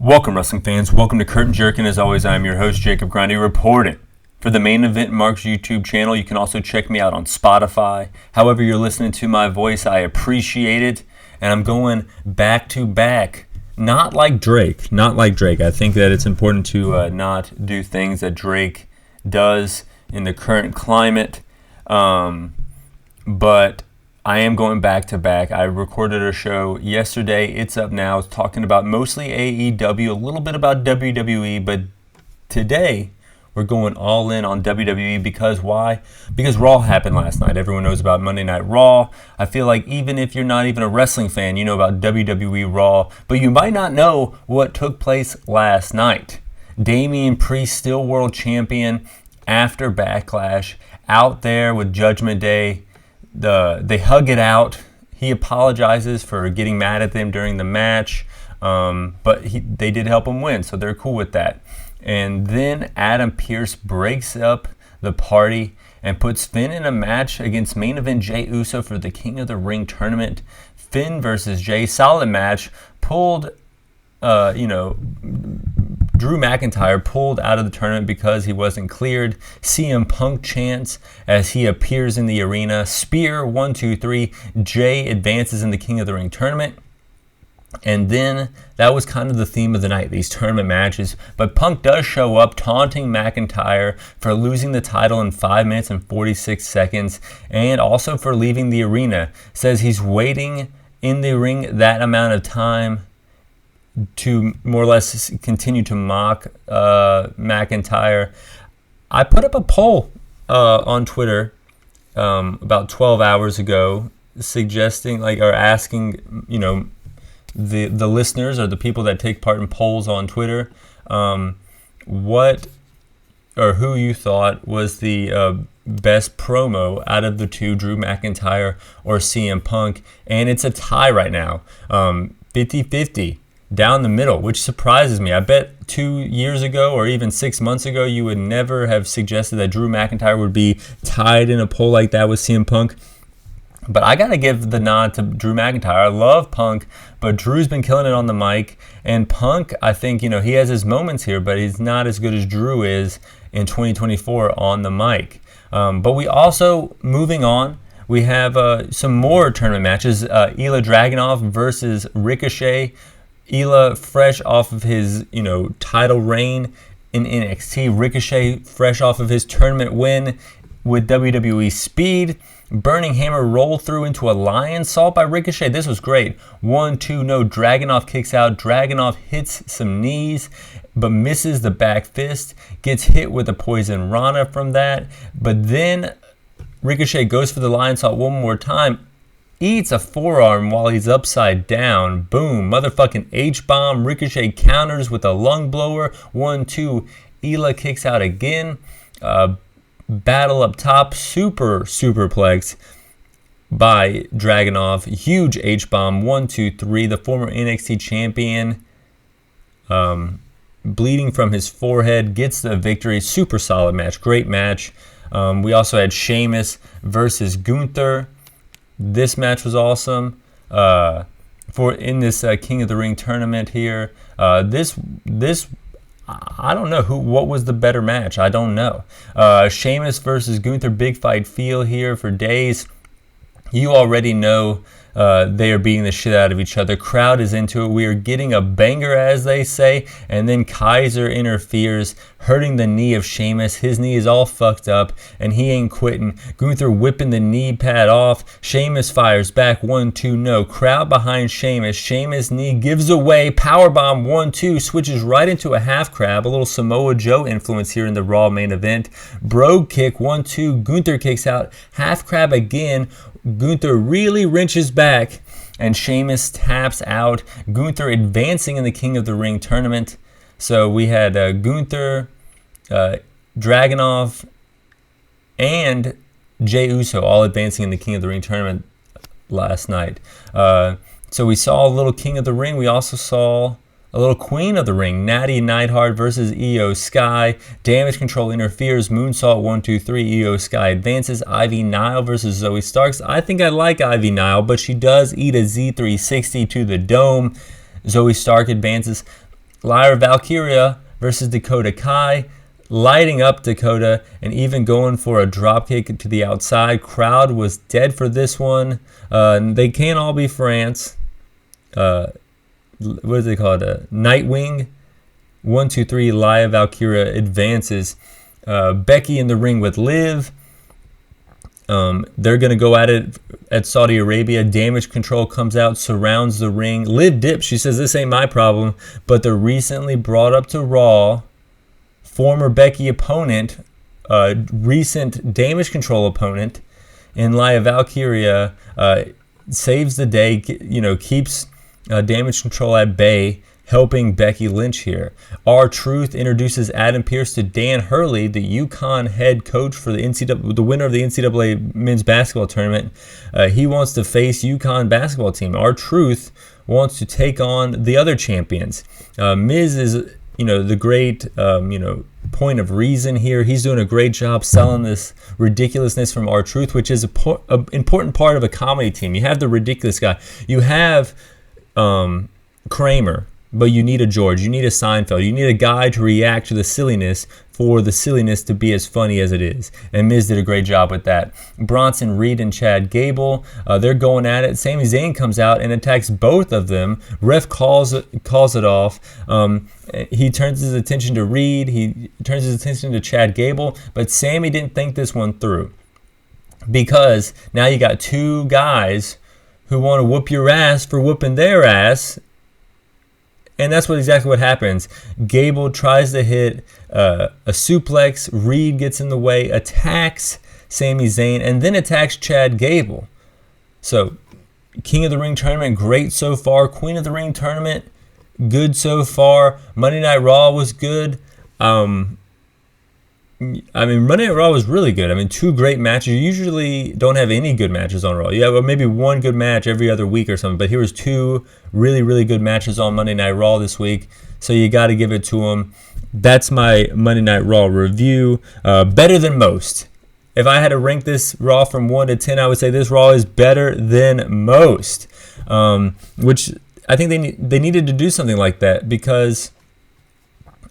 Welcome, wrestling fans. Welcome to Curtain Jerkin. As always, I'm your host, Jacob Grondy, reporting for the Main Event Marks YouTube channel. You can also check me out on Spotify. However you're listening to my voice, I appreciate it. And I'm going back to back. Not like Drake. I think that it's important to not do things that Drake does in the current climate. But I am going back to back. I recorded a show yesterday. It's up now. It's talking about mostly AEW, a little bit about WWE, but today we're going all in on WWE because why? Because Raw happened last night. Everyone knows about Monday Night Raw. I feel like even if you're not even a wrestling fan, you know about WWE Raw, but you might not know what took place last night. Damian Priest, still world champion after Backlash, out there with Judgment Day. They hug it out. He apologizes for getting mad at them during the match, but they did help him win, so they're cool with that. And then Adam Pearce breaks up the party and puts Finn in a match against main event Jey Uso for the King of the Ring tournament. Finn versus Jey, solid match. Drew McIntyre pulled out of the tournament because he wasn't cleared. CM Punk chants as he appears in the arena. Spear, 1, 2, 3. Jey advances in the King of the Ring tournament. And then that was kind of the theme of the night, these tournament matches. But Punk does show up taunting McIntyre for losing the title in 5 minutes and 46 seconds and also for leaving the arena. Says he's waiting in the ring that amount of time to more or less continue to mock McIntyre. I put up a poll on Twitter about 12 hours ago suggesting, asking, the listeners or the people that take part in polls on Twitter, what or who you thought was the best promo out of the two, Drew McIntyre or CM Punk. And it's a tie right now, 50-50. Down the middle, which surprises me. I bet 2 years ago or even 6 months ago, you would never have suggested that Drew McIntyre would be tied in a poll like that with CM Punk. But I got to give the nod to Drew McIntyre. I love Punk, but Drew's been killing it on the mic. And Punk, I think, he has his moments here, but he's not as good as Drew is in 2024 on the mic. But we also, moving on, we have some more tournament matches. Ilya Dragunov versus Ricochet. Ilya fresh off of his, title reign in NXT. Ricochet fresh off of his tournament win with WWE Speed. Burning Hammer roll through into a Lion Salt by Ricochet. This was great. 1, 2, no. Dragunov kicks out. Dragunov hits some knees, but misses the back fist. Gets hit with a Poison Rana from that. But then Ricochet goes for the Lion Salt one more time. Eats a forearm while he's upside down. Boom. Motherfucking H-bomb. Ricochet counters with a lung blower. 1, 2. Ilya kicks out again. Battle up top. Superplex by Dragunov. Huge H-bomb. 1, 2, 3. The former NXT champion, bleeding from his forehead, gets the victory. Super solid match. Great match. We also had Sheamus versus Gunther. This match was awesome. In this King of the Ring tournament here. This I don't know what was the better match. I don't know. Sheamus versus Gunther, big fight feel here for days. You already know they are beating the shit out of each other. Crowd is into it. We are getting a banger, as they say. And then Kaiser interferes, hurting the knee of Sheamus. His knee is all fucked up, and he ain't quitting. Gunther whipping the knee pad off. Sheamus fires back. 1, 2, no. Crowd behind Sheamus. Sheamus knee gives away. Powerbomb. 1, 2. Switches right into a half crab. A little Samoa Joe influence here in the Raw main event. Brogue kick. 1, 2. Gunther kicks out. Half crab again. Gunther really wrenches back, and Sheamus taps out. Gunther advancing in the King of the Ring tournament. So we had Gunther, Dragunov, and Jey Uso all advancing in the King of the Ring tournament last night. So we saw a little King of the Ring. We also saw a little Queen of the Ring, Natty Neidhart versus Io Sky. Damage control interferes. Moonsault 1, 2, 3. Io Sky advances. Ivy Nile versus Zoe Starks. I think I like Ivy Nile, but she does eat a Z360 to the dome. Zoe Stark advances. Lyra Valkyria versus Dakota Kai, lighting up Dakota and even going for a dropkick to the outside. Crowd was dead for this one. They can't all be France. What is it called? Nightwing. 1, 2, 3. Lyra Valkyria advances. Becky in the ring with Liv. They're going to go at it at Saudi Arabia. Damage Control comes out, surrounds the ring. Liv dips. She says, this ain't my problem. But the recently brought up to Raw former Becky opponent, recent Damage Control opponent, in Lyra Valkyria saves the day, keeps Damage Control at bay, helping Becky Lynch here. R-Truth introduces Adam Pearce to Dan Hurley, the UConn head coach for the winner of the NCAA men's basketball tournament. He wants to face UConn basketball team. R-Truth wants to take on the other champions. Miz is, the great, point of reason here. He's doing a great job selling this ridiculousness from R-Truth, which is an important part of a comedy team. You have the ridiculous guy. You have Kramer, but you need a George. You need a Seinfeld. You need a guy to react to the silliness for the silliness to be as funny as it is. And Miz did a great job with that. Bronson Reed and Chad Gable, they're going at it. Sami Zayn comes out and attacks both of them. Ref calls it off. He turns his attention to Reed. He turns his attention to Chad Gable. But Sami didn't think this one through, because now you got two guys who want to whoop your ass for whooping their ass. And that's exactly what happens. Gable tries to hit a suplex. Reed gets in the way, attacks Sami Zayn, and then attacks Chad Gable. So, King of the Ring tournament, great so far. Queen of the Ring tournament, good so far. Monday Night Raw was good. Monday Night Raw was really good. Two great matches. You usually don't have any good matches on Raw. You have maybe one good match every other week or something, but here was two really, really good matches on Monday Night Raw this week, so you got to give it to them. That's my Monday Night Raw review. Better than most. If I had to rank this Raw from 1 to 10, I would say this Raw is better than most, which I think they needed to do something like that, because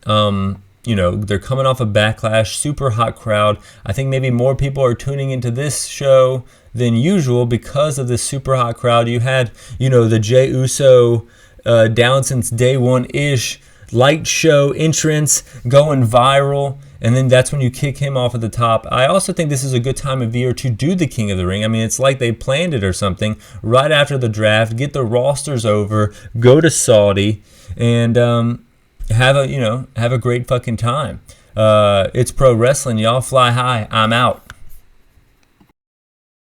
they're coming off a Backlash, super hot crowd. I think maybe more people are tuning into this show than usual because of this super hot crowd. You had, the Jey Uso down since day one-ish light show entrance going viral, and then that's when you kick him off at the top. I also think this is a good time of year to do the King of the Ring. It's like they planned it or something. Right after the draft, get the rosters over, go to Saudi, and have a great fucking time. It's pro wrestling. Y'all fly high. I'm out.